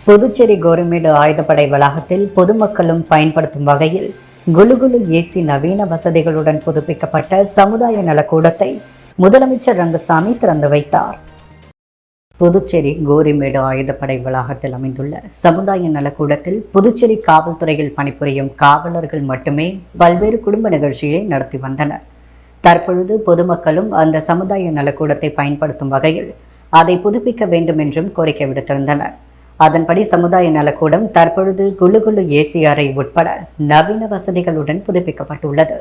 புதுச்சேரி கோரிமேடு ஆயுதப்படை வளாகத்தில் பொதுமக்களும் பயன்படுத்தும் வகையில் குலுகுலு ஏசி நவீன வசதிகளுடன் புதுப்பிக்கப்பட்ட சமுதாய நலக்கூடத்தை முதலமைச்சர் ரங்கசாமி திறந்து வைத்தார். புதுச்சேரி கோரிமேடு ஆயுதப்படை வளாகத்தில் அமைந்துள்ள சமுதாய நலக்கூடத்தில் புதுச்சேரி காவல்துறையில் பணிபுரியும் காவலர்கள் மட்டுமே பல்வேறு குடும்ப நிகழ்ச்சியை நடத்தி வந்தனர். தற்பொழுது பொதுமக்களும் அந்த சமுதாய நலக்கூடத்தை பயன்படுத்தும் வகையில் அதை புதுப்பிக்க வேண்டும் என்றும் கோரிக்கை விடுத்திருந்தனர். அதன்படி சமுதாய நலக்கூடம் தற்பொழுது குலுகுலு ஏசி அறை உட்பட நவீன வசதிகளுடன் புதுப்பிக்கப்பட்டுள்ளது.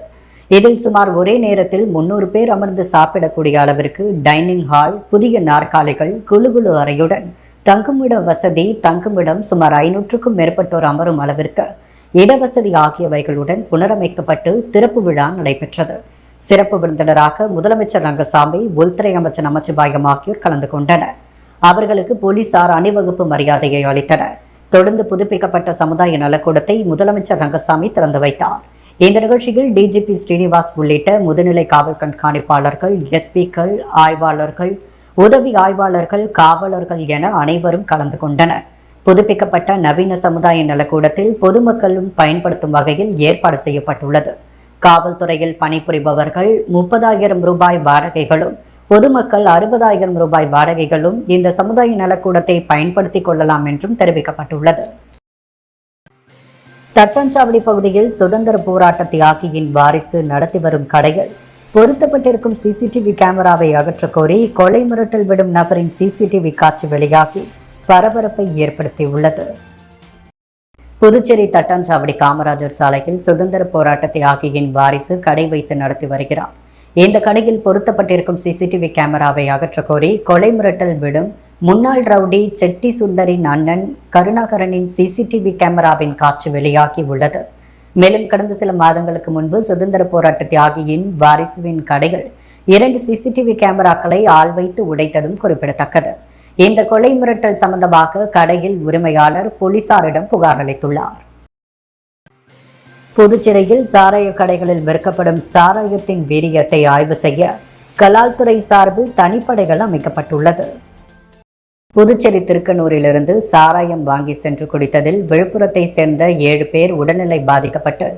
இதில் சுமார் ஒரே நேரத்தில் 300 பேர் அமர்ந்து சாப்பிடக்கூடிய அளவிற்கு டைனிங் ஹால், புதிய நாற்காலிகள், குலுகுலு அறையுடன் தங்குமிட வசதி, தங்குமிடம் சுமார் 500க்கும் மேற்பட்டோர் அமரும் அளவிற்கு இடவசதி ஆகியவைகளுடன் புனரமைக்கப்பட்டு திறப்பு விழா நடைபெற்றது. சிறப்பு விருந்தினராக முதலமைச்சர் ரங்கசாமி, உள்துறை அமைச்சர் நமச்சிவாயம் ஆகியோர் கலந்து கொண்டனர். அவர்களுக்கு போலீசார் அணிவகுப்பு மரியாதையை அளித்தனர். தொடர்ந்து புதுப்பிக்கப்பட்ட சமுதாய நலக்கூடத்தை முதலமைச்சர் ரங்கசாமி திறந்து வைத்தார். இந்த நிகழ்ச்சியில் டிஜிபி ஸ்ரீனிவாஸ் உள்ளிட்ட முதுநிலை காவல் கண்காணிப்பாளர்கள், எஸ்பிக்கள், ஆய்வாளர்கள், உதவி ஆய்வாளர்கள், காவலர்கள் என அனைவரும் கலந்து கொண்டனர். புதுப்பிக்கப்பட்ட நவீன சமுதாய நலக்கூடத்தில் பொதுமக்களும் பயன்படுத்தும் வகையில் ஏற்பாடு செய்யப்பட்டுள்ளது. காவல்துறையில் பணிபுரிபவர்கள் 30,000 ரூபாய் வாடகைகளும், பொதுமக்கள் 60,000 ரூபாய் வாடகைகளும் இந்த சமுதாய நலக்கூடத்தை பயன்படுத்திக் கொள்ளலாம் என்றும் தெரிவிக்கப்பட்டுள்ளது. தட்டாஞ்சாவடி பகுதியில் சுதந்திர போராட்ட தியாகியின் வாரிசு நடத்தி வரும் கடைகள் பொருத்தப்பட்டிருக்கும் சிசிடிவி கேமராவை அகற்றக் கோரி கொலை மிரட்டல் விடும் நபரின் சிசிடிவி காட்சி வெளியாகி பரபரப்பை ஏற்படுத்தியுள்ளது. புதுச்சேரி தட்டாஞ்சாவடி காமராஜர் சாலையில் சுதந்திர போராட்ட தியாகியின் வாரிசு கடை வைத்து நடத்தி வருகிறார். இந்த கடையில் பொருத்தப்பட்டிருக்கும் சிசிடிவி கேமராவை அகற்றக் கோரி கொலை மிரட்டல் விடும் முன்னாள் ரவுடி செட்டி சுந்தரின் அண்ணன் கருணாகரனின் சிசிடிவி கேமராவின் காட்சி வெளியாகி உள்ளது. மேலும் கடந்த சில மாதங்களுக்கு முன்பு சுதந்திர போராட்ட தியாகியின் வாரிசுவின் கடைகள் 2 சிசிடிவி கேமராக்களை ஆள் வைத்து உடைத்ததும் குறிப்பிடத்தக்கது. இந்த கொலை மிரட்டல் சம்பந்தமாக கடையில் உரிமையாளர் போலீசாரிடம் புகார் அளித்துள்ளார். புதுச்சேரியில் சாராய கடைகளில் விற்கப்படும் சாராயத்தின் வீரியத்தை ஆய்வு செய்ய கலால்துறை சார்பில் தனிப்படைகள் அமைக்கப்பட்டுள்ளது. புதுச்சேரி திருக்கனூரிலிருந்து சாராயம் வாங்கி சென்று குடித்ததில் விழுப்புரத்தை சேர்ந்த 7 பேர் உடல்நிலை பாதிக்கப்பட்டு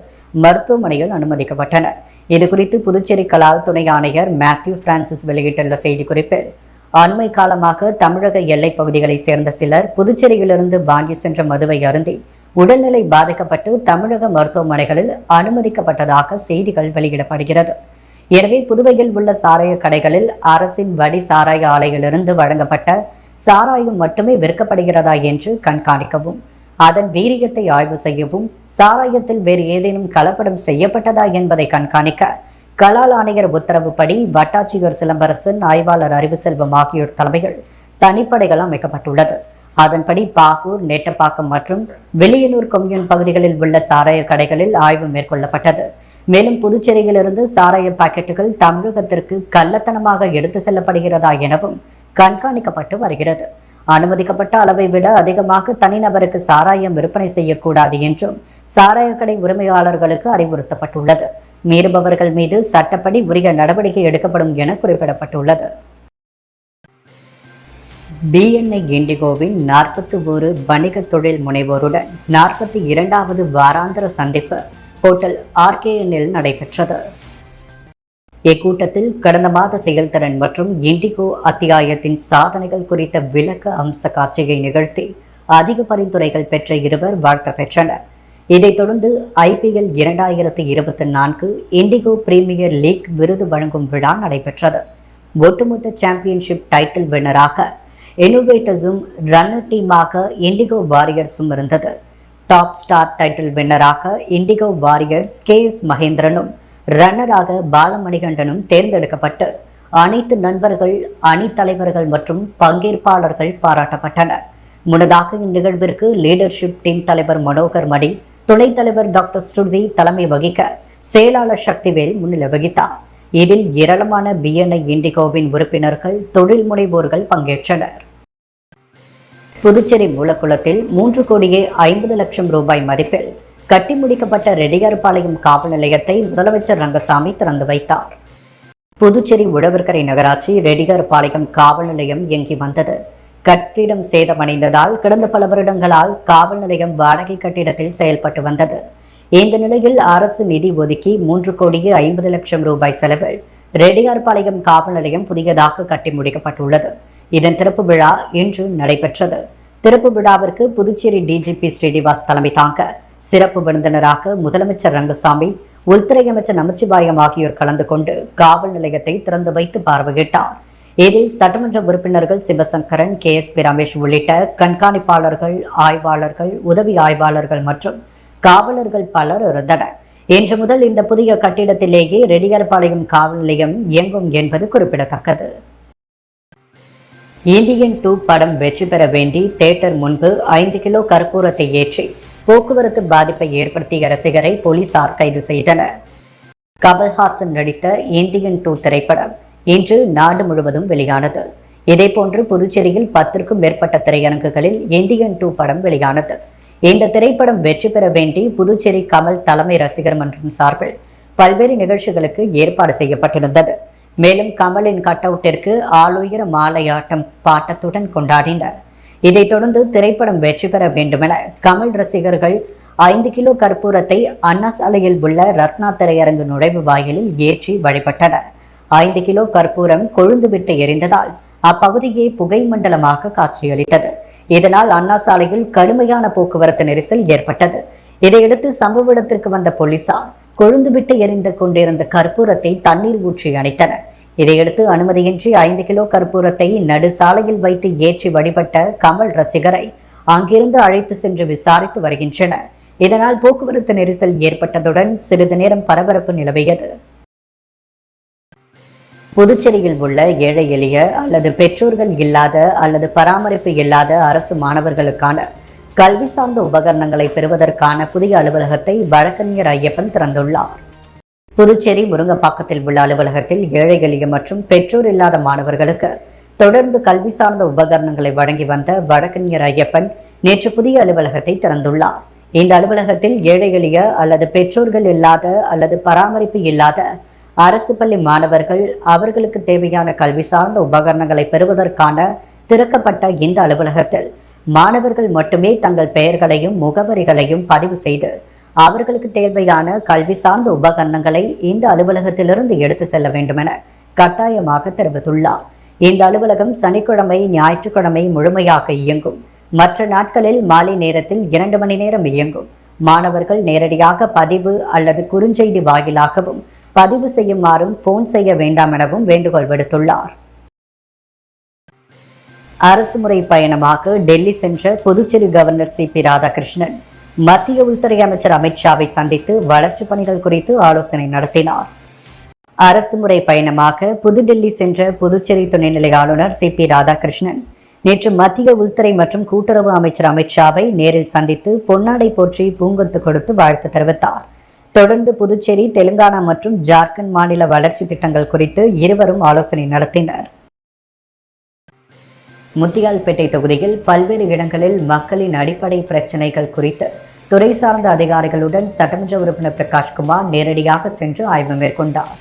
மருத்துவமனையில் அனுமதிக்கப்பட்டனர். இதுகுறித்து புதுச்சேரி கலால் துணை ஆணையர் மேத்யூ பிரான்சிஸ் வெளியிட்டுள்ள செய்திக்குறிப்பில், அண்மை காலமாக தமிழக எல்லைப் பகுதிகளை சேர்ந்த சிலர் புதுச்சேரியிலிருந்து வாங்கி சென்ற மதுவை அருந்தி உடல்நிலை பாதிக்கப்பட்டு தமிழக மருத்துவமனைகளில் அனுமதிக்கப்பட்டதாக செய்திகள் வெளியிடப்படுகிறது. எனவே புதுவையில் உள்ள சாராய கடைகளில் அரசின் வடி சாராய ஆலையிலிருந்து வழங்கப்பட்ட சாராயம் மட்டுமே விற்கப்படுகிறதா என்று கண்காணிக்கவும், அதன் வீரியத்தை ஆய்வு செய்யவும், சாராயத்தில் வேறு ஏதேனும் கலப்படம் செய்யப்பட்டதா என்பதை கண்காணிக்க கலால் ஆணையர் உத்தரவுப்படி வட்டாட்சியர் சிலம்பரசன், ஆய்வாளர் அறிவுசெல்வம் ஆகியோர் தலைமையில் தனிப்படைகள் அமைக்கப்பட்டுள்ளது. அதன்படி பாகூர், நெட்டப்பாக்கம் மற்றும் வெளியனூர் கொம்யூன் பகுதிகளில் உள்ள சாராய கடைகளில் ஆய்வு மேற்கொள்ளப்பட்டது. மேலும் புதுச்சேரியிலிருந்து சாராய பாக்கெட்டுகள் தமிழகத்திற்கு கள்ளத்தனமாக எடுத்து செல்லப்படுகிறதா எனவும் கண்காணிக்கப்பட்டு வருகிறது. அனுமதிக்கப்பட்ட அளவை விட அதிகமாக தனிநபருக்கு சாராயம் விற்பனை செய்யக்கூடாது என்றும் சாராய கடை உரிமையாளர்களுக்கு அறிவுறுத்தப்பட்டுள்ளது. மீறுபவர்கள் மீது சட்டப்படி உரிய நடவடிக்கை எடுக்கப்படும் என குறிப்பிடப்பட்டுள்ளது. BNI இண்டிகோவின் 41 வணிக தொழில் முனைவோருடன் 42வது வாராந்திர சந்திப்பு ஹோட்டல் RKNல் நடைபெற்றது. இக்கூட்டத்தில் கடந்த மாத செயல்திறன் மற்றும் இண்டிகோ அத்தியாயத்தின் சாதனைகள் குறித்த விளக்க அம்ச காட்சியை நிகழ்த்தி அதிக பரிந்துரைகள் பெற்ற 2 வாழ்த்து பெற்றனர். இதைத் தொடர்ந்து IPL 2024 இண்டிகோ பிரீமியர் லீக் விருது வழங்கும் விழா நடைபெற்றது. ஒட்டுமொத்த சாம்பியன்ஷிப் டைட்டில் வின்னராக இன்னோவேட்டர்ஸும் ரன்னர் டீமாக இண்டிகோ வாரியர்ஸும் இருந்தது. டாப் ஸ்டார் டைட்டில் வின்னராக இண்டிகோ வாரியர்ஸ் KS மகேந்திரனும், ரன்னராக பாலமணிகண்டனும் தேர்ந்தெடுக்கப்பட்டு அனைத்து நண்பர்கள், அணி தலைவர்கள் மற்றும் பங்கேற்பாளர்கள் பாராட்டப்பட்டனர். முன்னதாக இந்நிகழ்விற்கு லீடர்ஷிப் டீம் தலைவர் மனோகர் மணி, துணைத் தலைவர் டாக்டர் ஸ்ருதி தலைமை வகிக்க செயலாளர் சக்திவேல் முன்னிலை வகித்தார். இதில் ஏராளமான BNI இண்டிகோவின் உறுப்பினர்கள், தொழில் முனைவோர்கள் பங்கேற்றனர். புதுச்சேரி மூலக்குளத்தில் 3,50,00,000 ரூபாய் மதிப்பில் கட்டி முடிக்கப்பட்ட ரெட்டியார்பாளையம் காவல் நிலையத்தை முதலமைச்சர் ரங்கசாமி திறந்து வைத்தார். புதுச்சேரி உழவர்கரை நகராட்சி ரெட்டியார்பாளையம் காவல் நிலையம் இயங்கி வந்தது. கட்டிடம் சேதமடைந்ததால் கடந்த பல வருடங்களால் காவல் நிலையம் வாடகை கட்டிடத்தில் செயல்பட்டு வந்தது. இந்த நிலையில் அரசு நிதி ஒதுக்கி 3,50,00,000 ரூபாய் செலவில் ரெட்டியார்பாளையம் காவல் நிலையம் புதியதாக கட்டி முடிக்கப்பட்டுள்ளது. இதன் திறப்பு விழா இன்று நடைபெற்றது. திறப்பு விழாவிற்கு புதுச்சேரி டிஜிபி ஸ்ரீனிவாஸ் தலைமை தாங்க சிறப்பு விருந்தினராக முதலமைச்சர் ரங்கசாமி, உள்துறை அமைச்சர் நமச்சிவாயம் ஆகியோர் கலந்து கொண்டு காவல் நிலையத்தை திறந்து வைத்து பார்வையிட்டார். இதில் சட்டமன்ற உறுப்பினர்கள் சிவசங்கரன், KSP ரமேஷ் உள்ளிட்ட கண்காணிப்பாளர்கள், ஆய்வாளர்கள், உதவி ஆய்வாளர்கள் மற்றும் காவலர்கள் பலர் இருந்தனர். இன்று முதல் இந்த புதிய கட்டிடத்திலேயே ரெட்டியார்பாளையம் காவல் நிலையம் இயங்கும் என்பது குறிப்பிடத்தக்கது. இந்தியன் 2 படம் வெற்றி பெற வேண்டி தியேட்டர் முன்பு 5 கிலோ கற்பூரத்தை ஏற்றி போக்குவரத்து பாதிப்பை ஏற்படுத்திய ரசிகரை போலீசார் கைது செய்தனர். கமல்ஹாசன் நடித்த இந்தியன் 2 திரைப்படம் இன்று நாடு முழுவதும் வெளியானது. இதேபோன்று புதுச்சேரியில் 10க்கும் மேற்பட்ட திரையரங்குகளில் இந்தியன் 2 படம் வெளியானது. இந்த திரைப்படம் வெற்றி பெற வேண்டி புதுச்சேரி கமல் தலைமை ரசிகர் மன்றம் சார்பில் பல்வேறு நிகழ்ச்சிகளுக்கு ஏற்பாடு செய்யப்பட்டிருந்தது. மேலும் கமலின் கட் அவுட்டிற்கு ஆளுயர மாலையாட்டம் பாட்டத்துடன் கொண்டாடினர். இதைத் தொடர்ந்து திரைப்படம் வெற்றி பெற வேண்டுமென கமல் ரசிகர்கள் 5 கிலோ கற்பூரத்தை அண்ணா சாலையில் உள்ள ரத்னா திரையரங்கு நுழைவு வாயிலில் ஏற்றி வழிபட்டனர். 5 கிலோ கற்பூரம் கொழுந்துவிட்டு எரிந்ததால் அப்பகுதியே புகை மண்டலமாக காட்சியளித்தது. இதனால் அண்ணா சாலையில் கடுமையான போக்குவரத்து நெரிசல் ஏற்பட்டது. இதையடுத்து சம்பவ இடத்திற்கு வந்த போலீசார் கொழுந்துவிட்டு எரிந்து கொண்டிருந்த கற்பூரத்தை தண்ணீர் ஊற்றி அணைத்தனர். இதையடுத்து அனுமதியின்றி 5 கிலோ கற்பூரத்தை நடு சாலையில் வைத்து ஏற்றி வழிபட்ட கமல் ரசிகரை அங்கிருந்து அழைத்து சென்று விசாரித்து வருகின்றனர். இதனால் போக்குவரத்து நெரிசல் ஏற்பட்டதுடன் சிறிது நேரம் பரபரப்பு நிலவியது. புதுச்சேரியில் உள்ள ஏழை எளிய அல்லது பெற்றோர்கள் இல்லாத அல்லது பராமரிப்பு இல்லாத அரசு மாணவர்களுக்கான கல்வி சார்ந்த உபகரணங்களை பெறுவதற்கான புதிய அலுவலகத்தை வழக்கறிஞர் ஐயப்பன் திறந்துள்ளார். புதுச்சேரி முருங்கப்பாக்கத்தில் உள்ள அலுவலகத்தில் ஏழை எளிய மற்றும் பெற்றோர் இல்லாத மாணவர்களுக்கு தொடர்ந்து கல்வி சார்ந்த உபகரணங்களை வழங்கி வந்த வழக்கறிஞர் ஐயப்பன் நேற்று புதிய அலுவலகத்தை திறந்துள்ளார். இந்த அலுவலகத்தில் ஏழை எளிய அல்லது பெற்றோர்கள் இல்லாத அல்லது பராமரிப்பு இல்லாத அரசு பள்ளி மாணவர்கள் அவர்களுக்கு தேவையான கல்வி சார்ந்த உபகரணங்களை பெறுவதற்கான திறக்கப்பட்ட இந்த அலுவலகத்தில் மாணவர்கள் மட்டுமே தங்கள் பெயர்களையும் முகவரிகளையும் பதிவு செய்து அவர்களுக்கு தேவையான கல்வி சார்ந்த உபகரணங்களை இந்த அலுவலகத்திலிருந்து எடுத்து செல்ல வேண்டும் என கட்டாயமாக தெரிவித்துள்ளார். இந்த அலுவலகம் சனிக்கிழமை, ஞாயிற்றுக்கிழமை முழுமையாக இயங்கும். மற்ற நாட்களில் மாலை நேரத்தில் 2 மணி நேரம் இயங்கும். மாணவர்கள் நேரடியாக பதிவு அல்லது குறுஞ்செய்தி வாயிலாகவும் பதிவு செய்யுமாறும் போன் செய்ய வேண்டாம் எனவும் வேண்டுகோள் விடுத்துள்ளார். அரசு முறை பயணமாக டெல்லி சென்ற புதுச்சேரி கவர்னர் CP ராதாகிருஷ்ணன் மத்திய உள்துறை அமைச்சர் அமித்ஷாவை சந்தித்து வளர்ச்சிப் பணிகள் குறித்து ஆலோசனை நடத்தினார். அரசு முறை பயணமாக புதுடெல்லி சென்ற புதுச்சேரி துணைநிலை ஆளுநர் CP ராதாகிருஷ்ணன் நேற்று மத்திய உள்துறை மற்றும் கூட்டுறவு அமைச்சர் அமித்ஷாவை நேரில் சந்தித்து பொன்னாடை போற்றி பூங்கொத்து கொடுத்து வாழ்த்து தெரிவித்தார். தொடர்ந்து புதுச்சேரி, தெலுங்கானா மற்றும் ஜார்க்கண்ட் மாநில வளர்ச்சி திட்டங்கள் குறித்து இருவரும் ஆலோசனை நடத்தினர். முத்தியால்பேட்டை தொகுதியில் பல்வேறு இடங்களில் மக்களின் அடிப்படை பிரச்சினைகள் குறித்து துறை சார்ந்த அதிகாரிகளுடன் சட்டமன்ற உறுப்பினர் பிரகாஷ்குமார் நேரடியாக சென்று ஆய்வு மேற்கொண்டார்.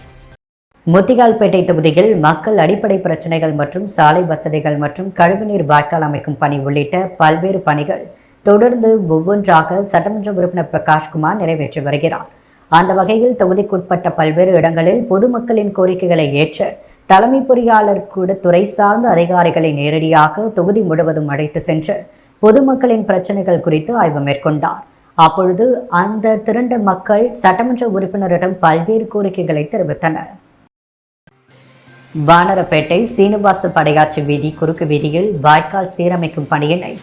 முத்தியால்பேட்டை தொகுதியில் மக்கள் அடிப்படை பிரச்சினைகள் மற்றும் சாலை வசதிகள் மற்றும் கழிவுநீர் வாய்க்கால் அமைக்கும் பணி உள்ளிட்ட பல்வேறு பணிகள் தொடர்ந்து ஒவ்வொன்றாக சட்டமன்ற உறுப்பினர் பிரகாஷ்குமார் நிறைவேற்றி வருகிறார். அந்த வகையில் தொகுதிக்குட்பட்ட பல்வேறு இடங்களில் பொதுமக்களின் கோரிக்கைகளை ஏற்று தலைமை பொறியாளர் கூட துறை சார்ந்த அதிகாரிகளை நேரடியாக தொகுதி முழுவதும் அழைத்து சென்று பொதுமக்களின் பிரச்சனைகள் குறித்து ஆய்வு மேற்கொண்டார். அப்பொழுது அந்த திரண்ட மக்கள் சட்டமன்ற உறுப்பினரிடம் பல்வேறு கோரிக்கைகளை தெரிவித்தனர். வானரப்பேட்டை சீனிவாச படையாச்சி வீதி குறுக்கு வீதியில் வாய்க்கால் சீரமைக்கும் பணியினை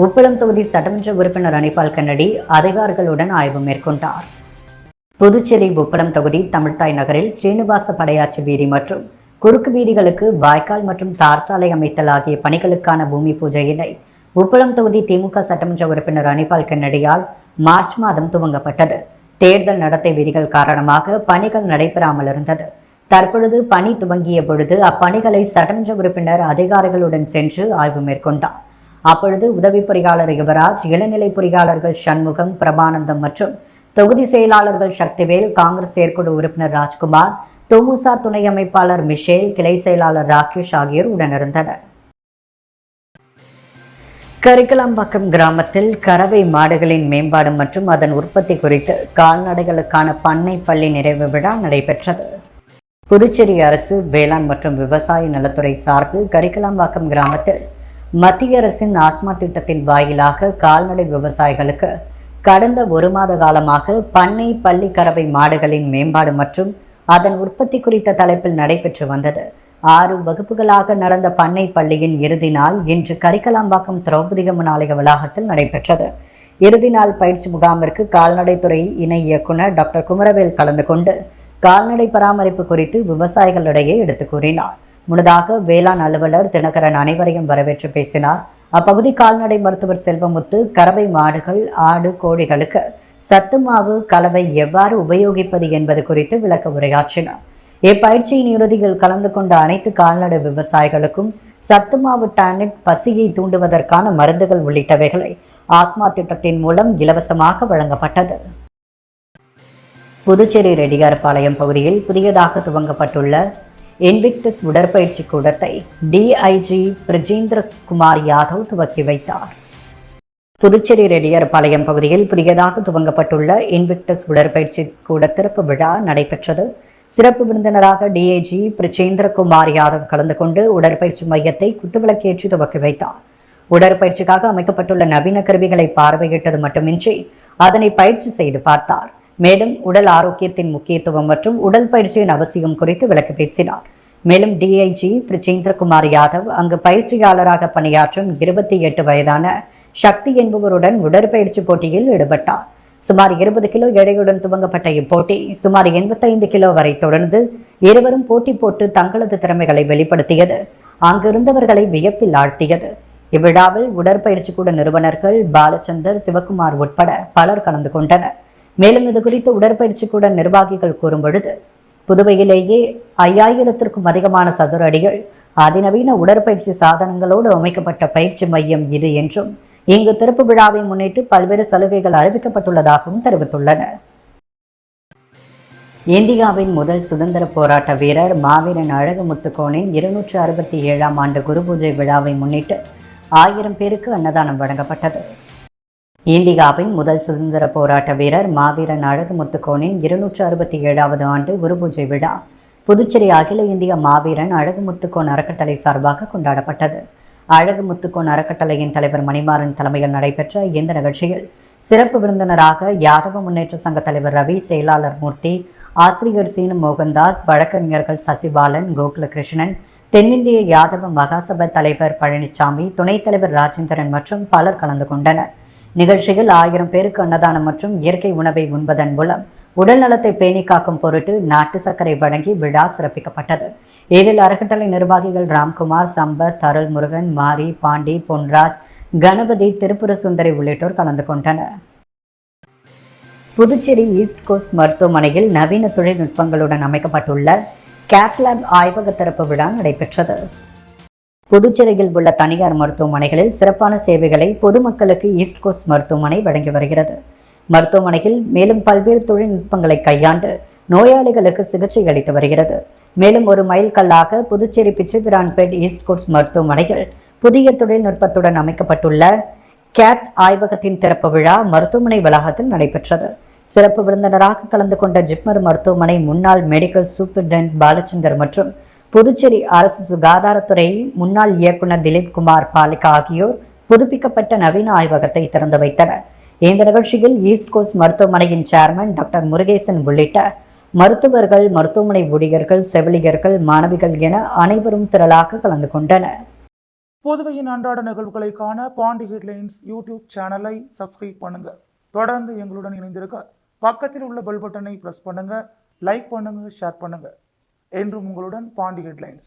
உப்பளம் தொகுதி சட்டமன்ற உறுப்பினர் அனிபால் கன்னடி அதிகாரிகளுடன் ஆய்வு மேற்கொண்டார். புதுச்சேரி உப்பளம் தொகுதி தமிழ்தாய் நகரில் ஸ்ரீனிவாச படையாச்சி வீதி மற்றும் குறுக்கு வீதிகளுக்கு வாய்க்கால் மற்றும் தார் சாலை அமைத்தல் ஆகிய பணிகளுக்கான பூமி பூஜையினை உப்பளம் தொகுதி திமுக சட்டமன்ற உறுப்பினர் அனிபால் கன்னடியால் மார்ச் மாதம் துவங்கப்பட்டது. தேர்தல் நடத்தை விதிகள் காரணமாக பணிகள் நடைபெறாமல் இருந்தது. தற்பொழுது பணி துவங்கிய பொழுது அப்பணிகளை சட்டமன்ற உறுப்பினர் அதிகாரிகளுடன் சென்று ஆய்வு மேற்கொண்டார். அப்பொழுது உதவி பொறியாளர் யுவராஜ், இளநிலை பொறியாளர்கள் சண்முகம், பிரபானந்தம் மற்றும் தொகுதி செயலாளர்கள் சக்திவேல், காங்கிரஸ் செயற்குழு உறுப்பினர் ராஜ்குமார், தொமுசா துணை அமைப்பாளர் மிஷேல், கிளை செயலாளர் ராகேஷ் ஆகியோர் உடனிருந்தனர். கரிக்கலாம்பாக்கம் கிராமத்தில் கறவை மாடுகளின் மேம்பாடு மற்றும் அதன் உற்பத்தி குறித்து கால்நடைகளுக்கான பண்ணை பள்ளி நிறைவு விழா நடைபெற்றது. புதுச்சேரி அரசு வேளாண் மற்றும் விவசாய நலத்துறை சார்பில் கரிக்கலாம்பாக்கம் கிராமத்தில் மத்திய அரசின் ஆத்மா திட்டத்தின் வாயிலாக கால்நடை விவசாயிகளுக்கு கடந்த ஒரு மாத காலமாக பண்ணை பள்ளி கறவை மாடுகளின் மேம்பாடு மற்றும் அதன் உற்பத்தி குறித்த தலைப்பில் நடைபெற்று வந்தது. 6 வகுப்புகளாக நடந்த பண்ணை பள்ளியின் இறுதி நாள் இன்று கரிக்கலாம்பாக்கம் திரௌபதி அம்மன் ஆலய வளாகத்தில் நடைபெற்றது. இறுதி நாள் பயிற்சி முகாமிற்கு கால்நடைத்துறை இணை இயக்குனர் டாக்டர் குமரவேல் கலந்து கொண்டு கால்நடை பராமரிப்பு குறித்து விவசாயிகளிடையே எடுத்து கூறினார். முன்னதாக வேளாண் அலுவலர் தினகரன் அனைவரையும் வரவேற்று பேசினார். அப்பகுதி கால்நடை மருத்துவர் செல்வமுத்து கறவை மாடுகள், ஆடு, கோழிகளுக்கு சத்து மாவு கலவை எவ்வாறு உபயோகிப்பது என்பது குறித்து விளக்க உரையாற்றினார். இப்பயிற்சியின் இறுதியில் கலந்து கொண்ட அனைத்து கால்நடை விவசாயிகளுக்கும் சத்து மாவு டானிக், பசியை தூண்டுவதற்கான மருந்துகள் உள்ளிட்டவைகளை ஆத்மா திட்டத்தின் மூலம் இலவசமாக வழங்கப்பட்டது. புதுச்சேரி ரெட்டியார்பாளையம் பகுதியில் புதியதாக துவங்கப்பட்டுள்ள இன்விக்டஸ் உடற்பயிற்சி கூடத்தை டிஐஜி பிரஜேந்திர குமார் யாதவ் துவக்கி வைத்தார். புதுச்சேரி ரெட்டியார்பாளையம் பகுதியில் புதியதாக துவங்கப்பட்டுள்ள இன்விக்டஸ் உடற்பயிற்சி கூட திறப்பு விழா நடைபெற்றது. சிறப்பு விருந்தினராக டிஐஜி பிரஜேந்திர குமார் யாதவ் கலந்து கொண்டு உடற்பயிற்சி மையத்தை குத்துவிளக்கேற்றி துவக்கி வைத்தார். உடற்பயிற்சிக்காக அமைக்கப்பட்டுள்ள நவீன கருவிகளை பார்வையிட்டது மட்டுமின்றி அதனை பயிற்சி செய்து பார்த்தார். மேலும் உடல் ஆரோக்கியத்தின் முக்கியத்துவம் மற்றும் உடல் பயிற்சியின் அவசியம் குறித்து விளக்கி பேசினார். மேலும் டிஐஜி பிரஜேந்திர குமார் யாதவ் அங்கு பயிற்சியாளராக பணியாற்றும் 28 வயதான சக்தி என்பவருடன் உடற்பயிற்சி போட்டியில் ஈடுபட்டார். சுமார் 20 கிலோ எடையுடன் துவங்கப்பட்ட இப்போட்டி சுமார் 85 கிலோ வரை தொடர்ந்து இருவரும் போட்டி போட்டு தங்களது திறமைகளை வெளிப்படுத்தியது அங்கிருந்தவர்களை வியப்பில் ஆழ்த்தியது. இவ்விழாவில் உடற்பயிற்சி கூட நிறுவனர்கள் பாலச்சந்தர், சிவகுமார் உட்பட பலர் கலந்து கொண்டனர். மேலும் இது குறித்து உடற்பயிற்சி கூட நிர்வாகிகள் கூறும் பொழுது, புதுவையிலேயே 5000த்திற்கும் அதிகமான சதுர அடிகள் அதிநவீன உடற்பயிற்சி சாதனங்களோடு அமைக்கப்பட்ட பயிற்சி மையம் இது என்றும் இங்கு திறப்பு விழாவை முன்னிட்டு பல்வேறு சலுகைகள் அறிவிக்கப்பட்டுள்ளதாகவும் தெரிவித்துள்ளனர். இந்தியாவின் முதல் சுதந்திர போராட்ட வீரர் மாவீரன் அழகுமுத்துக்கோனின் 267ஆம் ஆண்டு குரு பூஜை விழாவை முன்னிட்டு 1000 பேருக்கு அன்னதானம் வழங்கப்பட்டது. இந்தியாவின் முதல் சுதந்திர போராட்ட வீரர் மாவீரன் அழகுமுத்துக்கோனின் 267வது ஆண்டு குரு பூஜை விழா புதுச்சேரி அகில இந்திய மாவீரன் அழகுமுத்துக்கோன் அறக்கட்டளை சார்பாக கொண்டாடப்பட்டது. அழகுமுத்துக்கோன் அறக்கட்டளையின் தலைவர் மணிமாறன் தலைமையில் நடைபெற்ற இந்த நிகழ்ச்சியில் சிறப்பு விருந்தினராக யாதவ முன்னேற்ற சங்க தலைவர் ரவி, செயலாளர் மூர்த்தி, ஆசிரியர் சீனு மோகன்தாஸ், வழக்கறிஞர்கள் சசிபாலன், கோகுலகிருஷ்ணன், தென்னிந்திய யாதவ மகாசபை தலைவர் பழனிசாமி, துணைத் தலைவர் ராஜேந்திரன் மற்றும் பலர் கலந்து கொண்டனர். நிகழ்ச்சியில் 1000 பேருக்கு அன்னதானம் மற்றும் இயற்கை உணவை உண்பதன் மூலம் உடல் நலத்தை பேணி காக்கும் பொருட்டு நாட்டு சர்க்கரை வழங்கி விழா சிறப்பிக்கப்பட்டது. இதில் அறக்கட்டளை நிர்வாகிகள் ராம்குமார், சம்பத், அருள் முருகன், மாரி, பாண்டி, பொன்ராஜ், கணபதி, திருப்புர சுந்தரி உள்ளிட்டோர் கலந்து கொண்டனர். புதுச்சேரி ஈஸ்ட் கோஸ்ட் மருத்துவமனையில் நவீன தொழில்நுட்பங்களுடன் அமைக்கப்பட்டுள்ள கேத்லாப் ஆய்வக திறப்பு விழா நடைபெற்றது. புதுச்சேரியில் உள்ள தனியார் மருத்துவமனைகளில் சிறப்பான சேவைகளை பொதுமக்களுக்கு ஈஸ்ட் கோஸ்ட் மருத்துவமனை வழங்கி வருகிறது. மருத்துவமனையில் மேலும் பல்வேறு தொழில்நுட்பங்களை கையாண்டு நோயாளிகளுக்கு சிகிச்சை அளித்து வருகிறது. மேலும் ஒரு மைல்கல்லாக புதுச்சேரி பிச்சைபிரான்பேட் ஈஸ்ட் கோஸ்ட் மருத்துவமனையில் புதிய தொழில்நுட்பத்துடன் அமைக்கப்பட்டுள்ள கேத் ஆய்வகத்தின் திறப்பு விழா மருத்துவமனை வளாகத்தில் நடைபெற்றது. சிறப்பு விருந்தினராக கலந்து கொண்ட ஜிப்மர் மருத்துவமனை முன்னாள் மெடிக்கல் சூப்பரிண்டென்ட் பாலச்சந்தர் மற்றும் புதுச்சேரி அரசு சுகாதாரத்துறை முன்னாள் இயக்குநர் திலீப் குமார் பாலிகா ஆகியோர் புதுப்பிக்கப்பட்ட நவீன ஆய்வகத்தை திறந்து வைத்தனர். இந்த நிகழ்ச்சியில் ஈஸ்ட் கோஸ்ட் மருத்துவமனையின் சேர்மன் டாக்டர் முருகேசன் உள்ளிட்ட மருத்துவர்கள், மருத்துவமனை ஊழியர்கள், செவிலியர்கள், மாணவிகள் என அனைவரும் திரளாக கலந்து கொண்டனர். புதுவையின் அன்றாட நிகழ்வுகளை காண பாண்டி ஹெட்லைன்ஸ் யூடியூப் சேனலை சப்ஸ்கிரைப் பண்ணுங்க. தொடர்ந்து எங்களுடன் இணைந்திருக்க பக்கத்தில் உள்ள பெல் பட்டனை பிரஸ் பண்ணுங்க. லைக் பண்ணுங்க, ஷேர் பண்ணுங்க. என்றும் உங்களுடன் பாண்டி ஹெட்லைன்ஸ்.